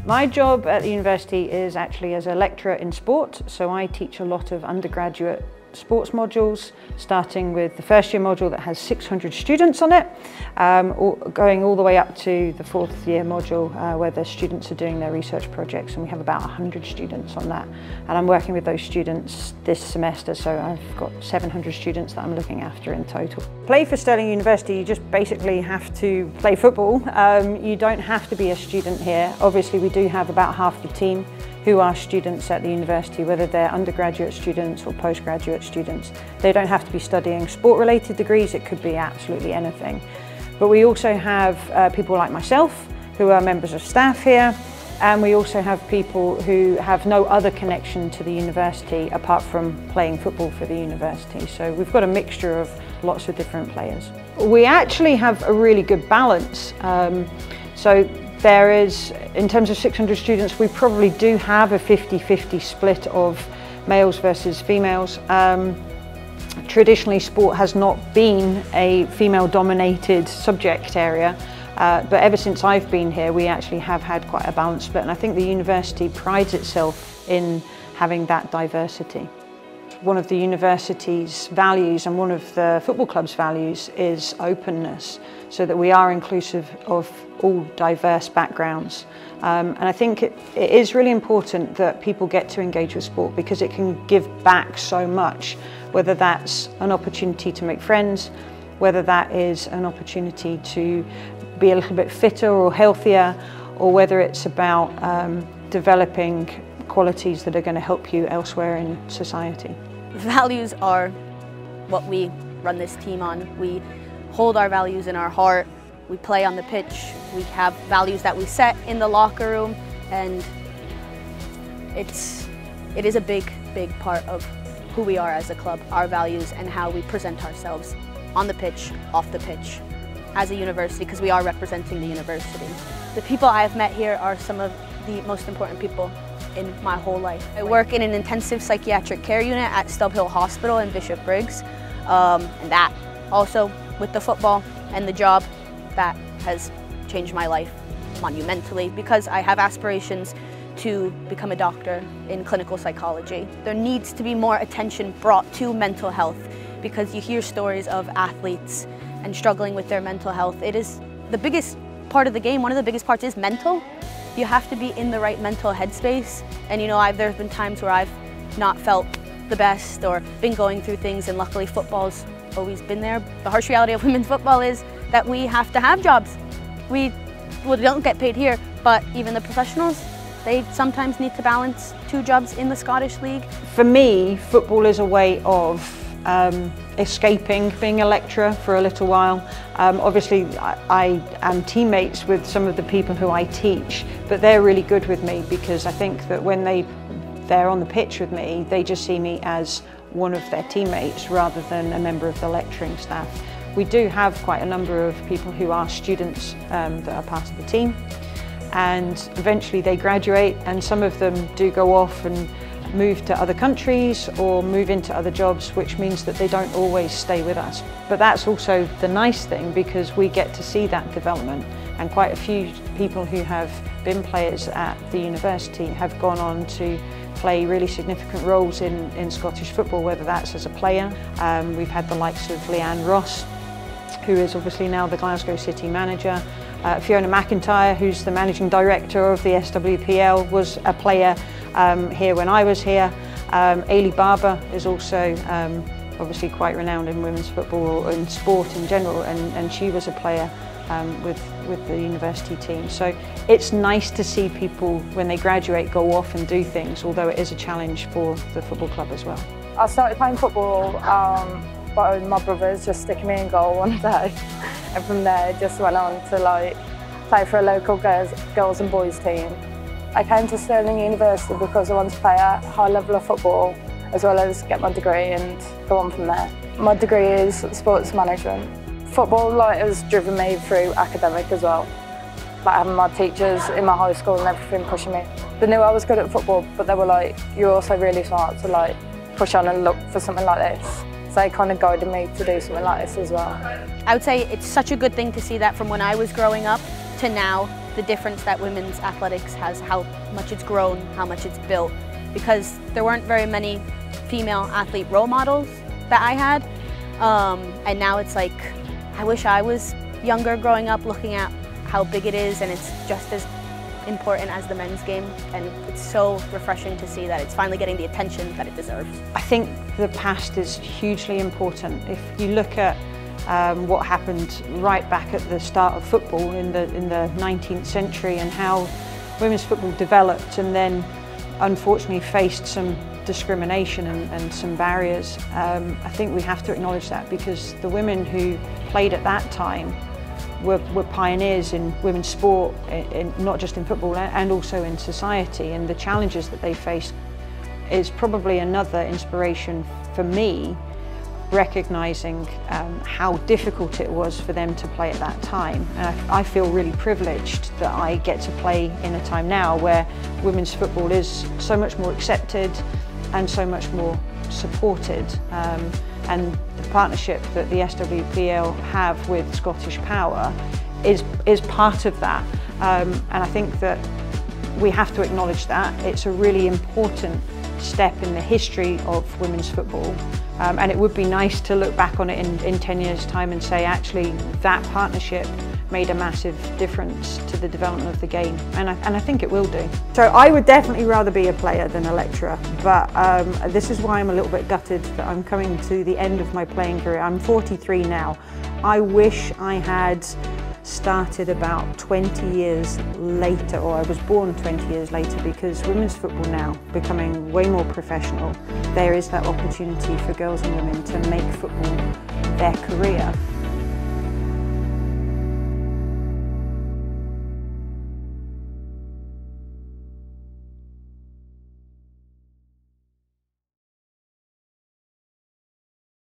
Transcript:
My job at the university is actually as a lecturer in sport, so I teach a lot of undergraduate sports modules, starting with the first year module that has 600 students on it, going all the way up to the fourth year module where the students are doing their research projects, and we have about 100 students on that. And I'm working with those students this semester, so I've got 700 students that I'm looking after in total. Play for Stirling University, you just basically have to play football. You don't have to be a student here. Obviously we do have about half the team who are students at the university, whether they're undergraduate students or postgraduate students. They don't have to be studying sport-related degrees, it could be absolutely anything. But we also have people like myself who are members of staff here, and we also have people who have no other connection to the university apart from playing football for the university. So we've got a mixture of lots of different players. We actually have a really good balance. So there is, in terms of 600 students, we probably do have a 50-50 split of males versus females. Traditionally, sport has not been a female-dominated subject area, but ever since I've been here, we actually have had quite a balanced split, and I think the university prides itself in having that diversity. One of the university's values and one of the football club's values is openness, so that we are inclusive of all diverse backgrounds. And I think it is really important that people get to engage with sport because it can give back so much, whether that's an opportunity to make friends, whether that is an opportunity to be a little bit fitter or healthier, or whether it's about developing qualities that are going to help you elsewhere in society. Values are what we run this team on. We hold our values in our heart. We play on the pitch. We have values that we set in the locker room, and it is a big part of who we are as a club, our values and how we present ourselves on the pitch, off the pitch, as a university, because we are representing the university. The people I have met here are some of the most important people in my whole life. I work in an intensive psychiatric care unit at SWPL Hospital in Bishop Briggs, and that also with the football and the job, that has changed my life monumentally because I have aspirations to become a doctor in clinical psychology. There needs to be more attention brought to mental health because you hear stories of athletes and struggling with their mental health. It is the biggest part of the game. One of the biggest parts is mental. You have to be in the right mental headspace. And you know, there have been times where I've not felt the best or been going through things, and luckily football's always been there. The harsh reality of women's football is that we have to have jobs. We don't get paid here, but even the professionals, they sometimes need to balance 2 jobs in the Scottish League. For me, football is a way of escaping being a lecturer for a little while. Obviously I am teammates with some of the people who I teach, but they're really good with me because I think that when they're on the pitch with me, they just see me as one of their teammates rather than a member of the lecturing staff. We do have quite a number of people who are students that are part of the team, and eventually they graduate, and some of them do go off and move to other countries or move into other jobs, which means that they don't always stay with us. But that's also the nice thing because we get to see that development, and quite a few people who have been players at the university have gone on to play really significant roles in Scottish football, whether that's as a player. We've had the likes of Leanne Ross, who is obviously now the Glasgow City manager. Fiona McIntyre, who's the managing director of the SWPL, was a player here when I was here. Ailey Barber is also obviously quite renowned in women's football or in sport in general, and she was a player with the university team. So it's nice to see people when they graduate go off and do things, although it is a challenge for the football club as well. I started playing football by my brothers just sticking me in goal one day, and from there just went on to play for a local girls and boys team. I came to Stirling University because I wanted to play a high level of football as well as get my degree and go on from there. My degree is sports management. Football has driven me through academic as well. Having my teachers in my high school and everything pushing me. They knew I was good at football, but they were like, you're also really smart to push on and look for something like this. So they kind of guided me to do something like this as well. I would say it's such a good thing to see that from when I was growing up to now. the difference that women's athletics has, how much it's grown, how much it's built, because there weren't very many female athlete role models that I had, and now it's like, I wish I was younger growing up looking at how big it is, and it's just as important as the men's game, and it's so refreshing to see that it's finally getting the attention that it deserves. I think the past is hugely important. If you look at what happened right back at the start of football in the 19th century and how women's football developed and then unfortunately faced some discrimination and some barriers, I think we have to acknowledge that, because the women who played at that time were pioneers in women's sport, not just in football and also in society, and the challenges that they faced is probably another inspiration for me, recognising how difficult it was for them to play at that time. And I feel really privileged that I get to play in a time now where women's football is so much more accepted and so much more supported. And the partnership that the SWPL have with ScottishPower is part of that. And I think that we have to acknowledge that. It's a really important step in the history of women's football. And it would be nice to look back on it in 10 years' time and say, actually, that partnership made a massive difference to the development of the game, and I think it will do. So I would definitely rather be a player than a lecturer, but this is why I'm a little bit gutted that I'm coming to the end of my playing career. I'm 43 now. I wish I had started about 20 years later, or I was born 20 years later, because women's football now becoming way more professional, there is that opportunity for girls and women to make football their career.